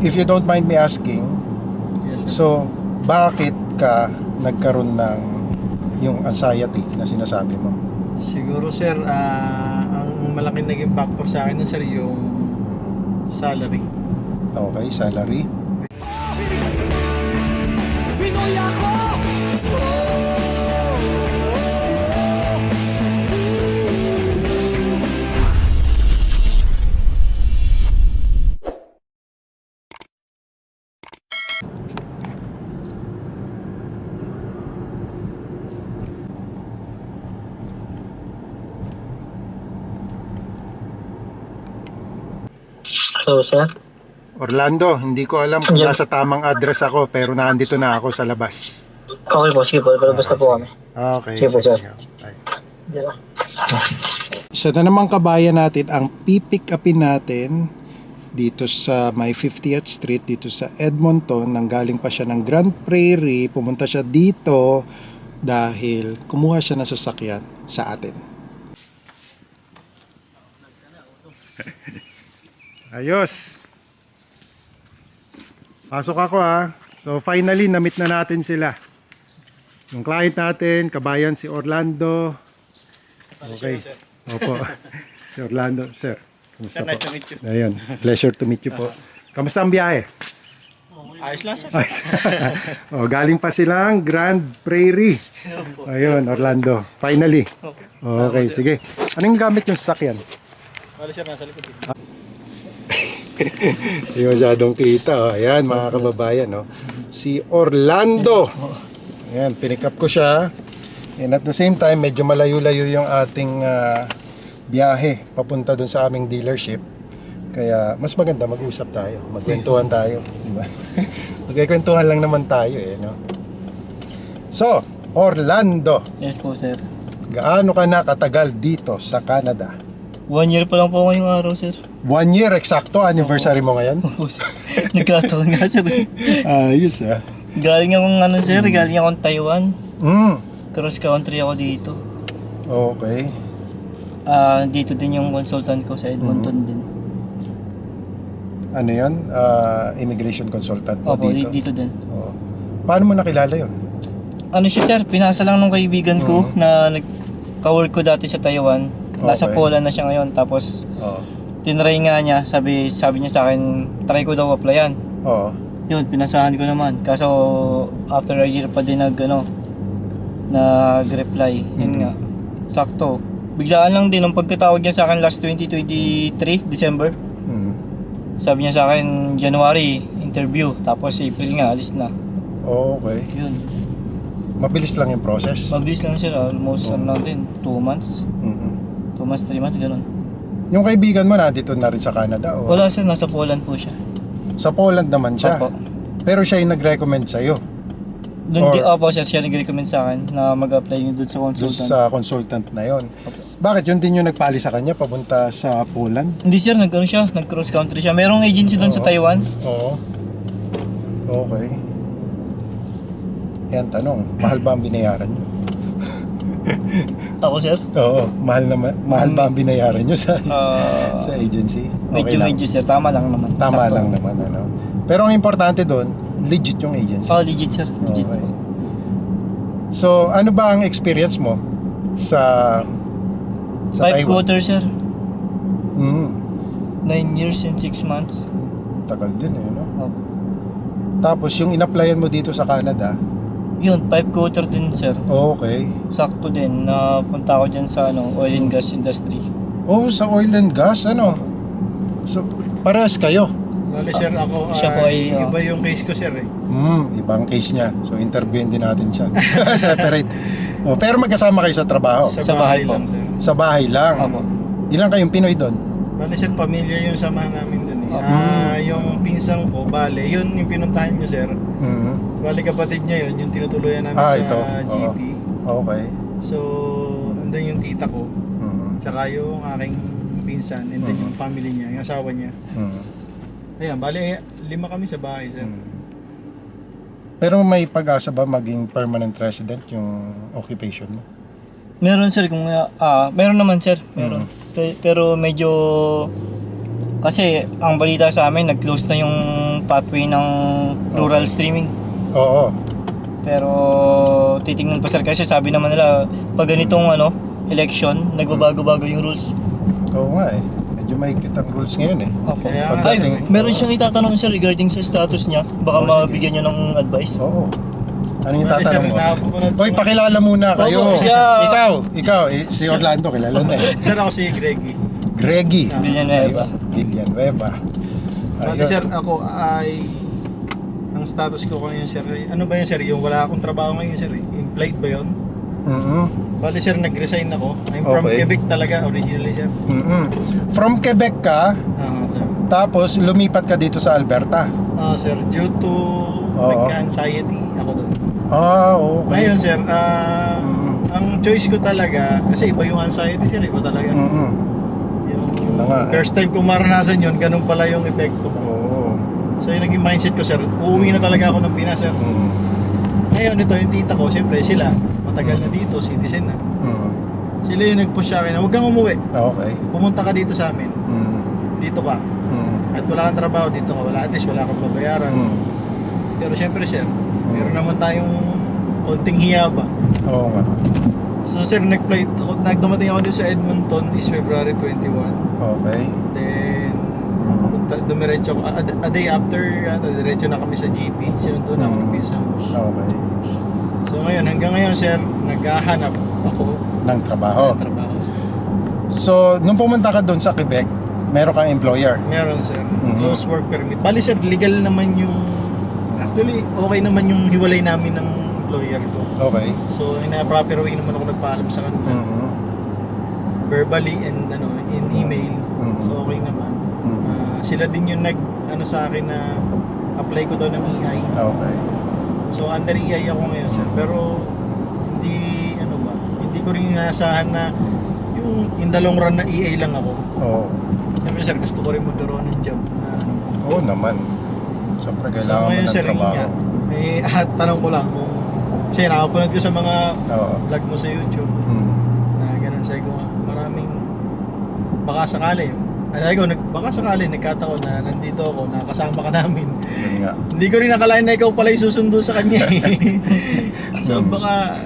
if you don't mind me asking, Yes, sir. so bakit ka nagkaroon ng yung anxiety na sinasabi mo? Siguro sir, ang malaking naging factor sa akin nun sir, yung salary. Okay, salary. Pinoy ako! So, sir? Orlando, hindi ko alam kung nasa tamang address ako pero nandito na ako sa labas. Okay po, sige po. Palabas na po kami. Okay. Sige po, sir. Bye. Yeah. Isa na namang kabayan natin ang pipick upin natin dito sa may 50th Street dito sa Edmonton. Nanggaling pa siya ng Grand Prairie, pumunta siya dito dahil kumuha siya ng sasakyan sa atin. Ayos. Pasok ako ha. So finally na-meet na natin sila. Yung client natin, kabayan si Orlando. Okay. Opo. Si Orlando, sir. Kumusta Sir, nice po? to meet you. Ayun, pleasure to meet you po. Kamusta ang biyahe? Ayos lang sir. Ayos. Oh, galing pa silang Grand Prairie. Ayun, Orlando. Finally. Okay, sige. Anong gamit yung sasakyan? Bali sir, nasa likod. Hindi masyadong kita. Oh. Ayan, mga kababayan. Oh. Si Orlando. Ayan, pinick up ko siya. And at the same time, medyo malayo-layo yung ating biyahe papunta dun sa aming dealership. Kaya mas maganda mag-usap tayo. Magkwentuhan tayo. Diba? Magkwentuhan lang naman tayo eh. No? So, Orlando, Yes po, sir. gaano ka na katagal dito sa Canada? 1 year pa lang po ngayong araw, sir. 1 year eksakto, anniversary mo ngayon? Opo, sir. Nagkataon nga, sir. Ayos ah. Galing akong ano, sir. Galing akong Taiwan. Cross country ako dito. Okay. Dito din yung consultant ko sa Edmonton din. Ano yun? Immigration consultant mo Opo, dito? dito din. Oo. Paano mo nakilala yun? Ano siya, sir? Pinasa lang nung kaibigan ko na nagka-work ko dati sa Taiwan. Nasa Okay. Poland na siya ngayon. Tapos, Oo. tinry nga niya. Sabi niya sa akin, try ko daw applyan. Oo. Yun, pinasahan ko naman. Kaso, after a year pa din nag-reply. Yun nga. Sakto. Biglaan lang din, nung pagkatawag niya sa akin last 2023, December. Hmm. Sabi niya sa akin, January, interview. Tapos April nga, alis na. Okay. Yun. Mabilis lang yung process. Mabilis lang siya. Almost, ano lang din, 2 months. Mhm. 2 months, 3 months, ganun. Yung kaibigan mo nandito na rin sa Canada? O? Wala siya, nasa Poland po siya. Sa Poland naman siya? Opo. Pero siya yung nag-recommend sa'yo? Doon Or- opo siya nag-recommend sa akin na mag-apply niyo doon sa Doon consultant. sa consultant na yon. Bakit yun din yung nagpali sa kanya papunta sa Poland? Hindi sir, nag-cross country siya. Merong agency doon sa Oo. Taiwan. Oo. Okay. Yan tanong, mahal ba ang binayaran nyo? Ako sir? Oo, mahal ba ang binayaran nyo sa Ah, sa agency? medyo sir, tama lang naman. Tama Sakto. lang naman ano. Pero ang importante doon, legit yung agency. Oh, legit sir. Legit. Okay. So, ano ba ang experience mo sa 5 Taiwan? quarters sir. Mm, 9 years and 6 months. tagal din eh, no? Oh. Tapos yung in-applyan mo dito sa Canada, Yun, 5 quarter din sir. okay. Sakto din. Napunta ako dyan sa oil and gas industry. Oh, sa oil and gas, ano? So, parehas kayo. Bali sir, ako, Siya po ay, iba yung case ko sir eh. Ibang case niya. So, interviewin din natin siya. Separate. Oh, pero magkasama kayo sa trabaho? Sa bahay po. lang sir. Sa bahay lang? Opo. Ilang kayong Pinoy doon? Bali sir, pamilya yung samahan namin dun eh. Opo. Yung pinsang ko, bali, yun yung pinuntahan nyo sir. Mhm. Bali kapatid niya yun, yung tinutuluyan namin Ah, sa ito. GP. Okay. So, andun yung tita ko, Mhm. tsaka yung aking pinsan, and then yung family niya, yung asawa niya. Mhm. Ayan, bali, 5 kami sa bahay sir. Pero may pag-asa ba maging permanent resident yung occupation mo? Meron sir, meron naman sir. Meron. Pero medyo, kasi ang balita sa amin, nag-close na yung pathway ng rural streaming. Oo. Pero titingnan pa sir kasi sabi naman nila pag ganitong election, nagbabago-bago yung rules. Oo nga eh. Medyo mahigpit ang rules ngayon eh. Opo. Kaya nga, Ay, Pagdating- meron siyang itatanong sir regarding sa status niya. Baka Oh, sige. mabigyan niya ng advice. Oo. Ano yung Bali, sir, tatanong mo? napapanood ko Hoy, na- pakilala muna kayo. Oo, siya- Ikaw, si Orlando, kilala na eh. Sir, ako si Greggy. Greggy. Villanueva. Villanueva. Bali, Ayun. sir, ako ay... Ang status ko ngayon, sir, ano ba yun, sir? Yung wala akong trabaho ngayon, sir. Implied ba yun? Mhm. Bali, sir, nag-resign ako. I'm from Okay. Quebec talaga, originally, sir. Mhm. From Quebec ka, Sir. tapos lumipat ka dito sa Alberta. Sir, due to nagka-anxiety ako doon. Ah, okay. Ngayon, sir, Mm. ang choice ko talaga, kasi iba yung anxiety, sir, iba talaga. Mhm. Yung Ano nga, eh. first time kong maranasan yun, ganun pala yung epekto mo. Oo. So yung naging mindset ko, sir, uuwi na talaga ako ng Pinas, sir. Mhm. Ngayon, ito yung tita ko, siyempre sila, matagal na dito, citizen na. Mhm. Sila yung nag-push sa akin na huwag kang umuwi, Okay. pumunta ka dito sa amin, Mhm. dito ka. Mhm. At wala kang trabaho, dito ka, wala, at least wala kang babayaran. Mhm. Pero siyempre, sir, meron naman tayong konting hiya ba? Oo nga. So sir, nag-flight ako, nagdumating ako dito sa Edmonton is February 21. Okay. Then, dumiretso ako, a day after, diretso na kami sa GP, sinundo na kami sa bus. Okay. So ngayon, hanggang ngayon sir, naghahanap ako Ng trabaho. ng trabaho. Sir. So, nung pumunta ka doon sa Quebec, meron kang employer. Meron sir, Mhm. close work permit. Bali sir, legal naman yung, actually, okay naman yung hiwalay namin ng employer ko. Okay. So, in a proper way naman ako nagpaalam sa kanila. Mhm. Verbally and in email. Mhm. So, okay naman. Mhm. Sila din yung sa akin na apply ko daw ng EI. Okay. So under EI ako ngayon sir, pero hindi ko rin inaasahan na yung in the long run na EA lang ako. Oo. Siyempre sir, gusto ko rin magkaroon ng job na Oo naman. Siyempre kailangan mo ngayon ng sir, yun trabaho. nga. Tanong ko lang kung kasi nakapanood ko sa mga Oo. vlog mo sa YouTube Mhm. na ganun sa ko, maraming baka sakali. Ay ko, baka sakali nagkataon na nandito ako, nakasama ka namin. Yun nga. Hindi ko rin nakalain na ikaw pala yung susundo sa kanya eh. So baka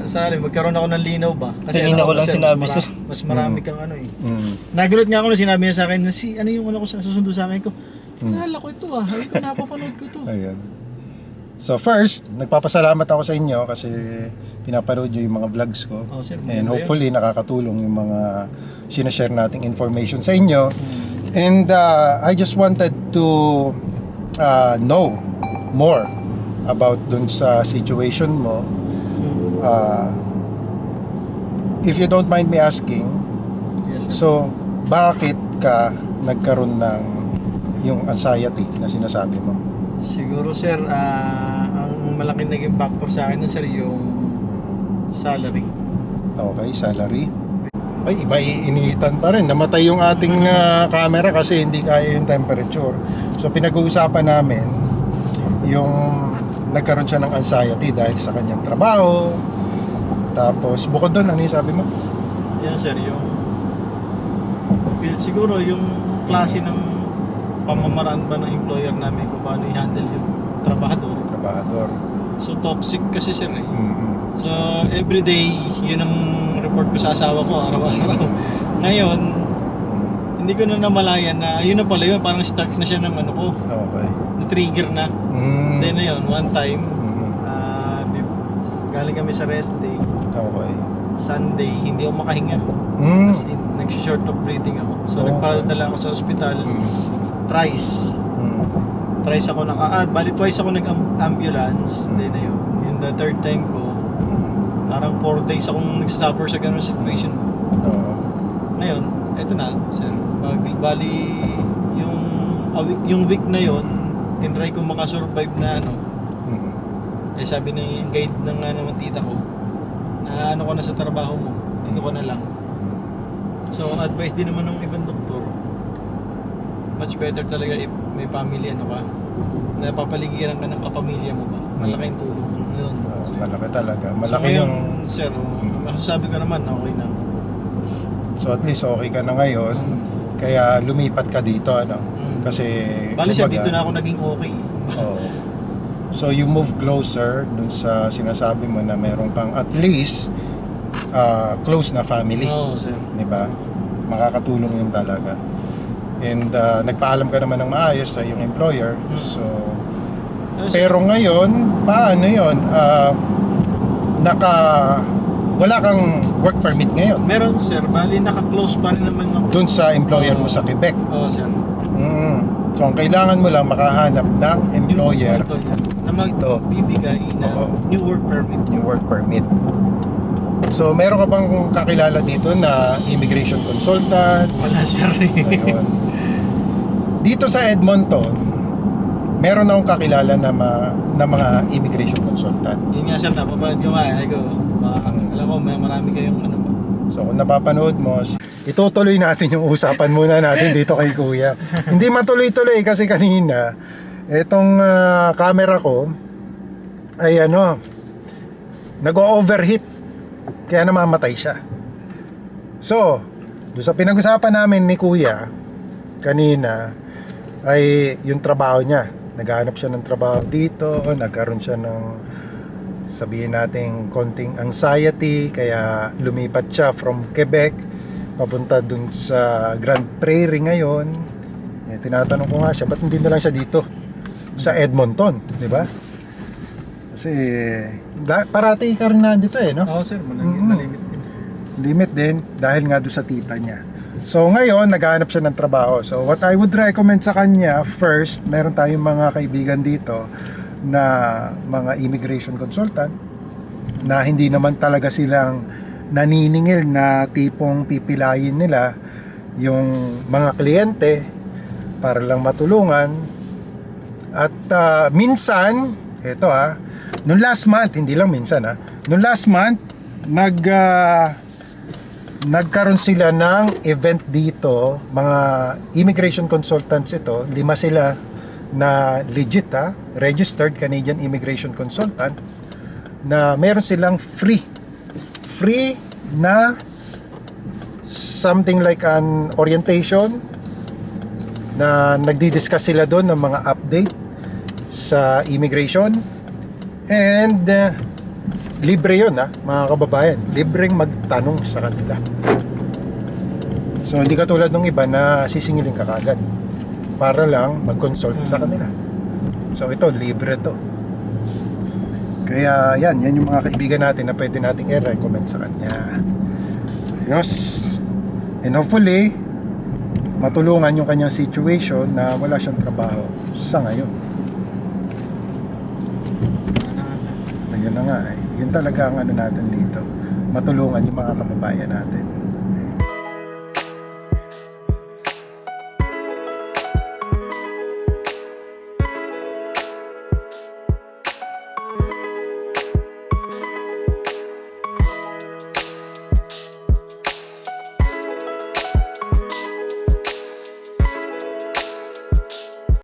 sakali magkaroon ako ng linaw ba? Kanina ko lang sir, sinabi, sir. mas marami kang ano eh. Mhm. Nagulat nga ako na sinabi niya sa akin na ano yung ko susundo sa akin ko. Kilala ko ito ay ko napapanood ko ito. Ayan. So first, nagpapasalamat ako sa inyo kasi pinapanood nyo yung mga vlogs ko. Oh, sir, And maganda hopefully nakakatulong yung mga sinashare nating information sa inyo. And I just wanted to know more about dun sa situation mo. If you don't mind me asking, Yes, sir. so bakit ka nagkaroon ng yung anxiety na sinasabi mo? Siguro sir, ang malaking naging factor sa akin nun, sir, yung salary. Okay, salary. Ay, maiinitan pa rin. Namatay yung ating camera kasi hindi kaya yung temperature. So pinag-uusapan namin yung nagkaroon siya ng anxiety dahil sa kanyang trabaho. Tapos bukod doon, ano yung sabi mo? Yan sir, yung siguro yung klase ng pamamaraan ba ng employer namin kung paano i-handle yung trabahador. Trabahador. So toxic kasi sir eh. Mm-hmm. So everyday, yun ang report ko sa asawa ko araw-araw. Ngayon, hindi ko na namalayan na yun na pala yun, parang start na siya ng ano ko, Okay. na-trigger na. Mm-hmm. Then na yun, one time, Mm-hmm. galing kami sa rest day, Okay. Sunday, hindi ako makahinga. Mm-hmm. As in, nag-short of breathing ako. So Okay. nagpadala ako sa ospital, thrice. Thrice ako bali twice ako nag-ambulance. Then na yun. Yung the third time ko, parang 4 days akong nagsasuffer sa ganung situation. Oo. Ngayon, eto na, sir. Bali, yung week na yon, tinry ko makasurvive na ano. Mm-hmm. Sabi ng guide ng naman tita ko, na ano ko na sa trabaho mo, dito ko na lang. So, ang advice din naman ng ibang doktor, much better talaga if may family ano ka, napapaligiran ka ng kapamilya mo ba, malaking tulong yun. So, Malaki talaga. so Malaki ngayon, yung... sir, masasabi ko naman, okay na. So at least okay ka na ngayon. Kaya lumipat ka dito, ano? Kasi Bali siya, kumbaga, dito na ako naging okay. oo. So you move closer dun sa sinasabi mo na meron kang at least close na family, Oo, sir. di ba? Makakatulong yun talaga. And nagpaalam ka naman ng maayos sa iyong employer. So pero ngayon, paano yun? Wala kang work permit ngayon Meron, sir. Bali, naka-close pa rin naman ako. dun sa employer mo sa Quebec. Oo, sir. So ang kailangan mo lang makahanap ng employer Na magbibigay na Oo. new work permit. yung work permit. So meron ka bang kakilala dito na immigration consultant? Wala, sir. Ayun. Dito sa Edmonton, meron akong kakilala na, na mga immigration consultant. Yun nga, sir. Napapanood ko nga. Ay ko, alam ko, may marami kayong ano ba. So kung napapanood mo, itutuloy natin yung usapan muna natin dito kay Kuya. Hindi matuloy-tuloy kasi kanina, itong camera ko ay nag-overheat. Kaya namamatay siya. So, doon sa pinag-usapan namin ni Kuya kanina ay yung trabaho niya. Naghahanap siya ng trabaho dito, nagkaroon siya ng sabihin natin konting anxiety, kaya lumipat siya from Quebec papunta dun sa Grand Prairie ngayon. Tinatanong ko nga siya, ba't hindi na lang siya dito sa Edmonton, di ba? Kasi parati ka rin nandito no? Oo, sir. Malimit din. Limit din dahil nga doon sa tita niya. So ngayon, naghahanap siya ng trabaho. So what I would recommend sa kanya, first, meron tayong mga kaibigan dito na mga immigration consultant na hindi naman talaga silang naniningil na tipong pipilayin nila yung mga kliyente para lang matulungan. At minsan, ito nung last month, hindi lang minsan nung last month, nagkaroon sila ng event dito, mga immigration consultants ito, 5 sila na legit registered Canadian immigration consultant, na meron silang free na something like an orientation na nagdi-discuss sila doon ng mga update sa immigration. And libre yun mga kababayan, libreng magtanong sa kanila. So hindi katulad ng iba na sisingilin ka kagad para lang mag-consult sa kanila. So ito, libre to. Kaya yan yung mga kaibigan natin na pwede nating i-recommend sa kanya. Yes. And hopefully matulungan yung kanyang situation na wala siyang trabaho sa ngayon. Ayun na nga yun talaga ang natin dito, matulungan yung mga kababayan natin.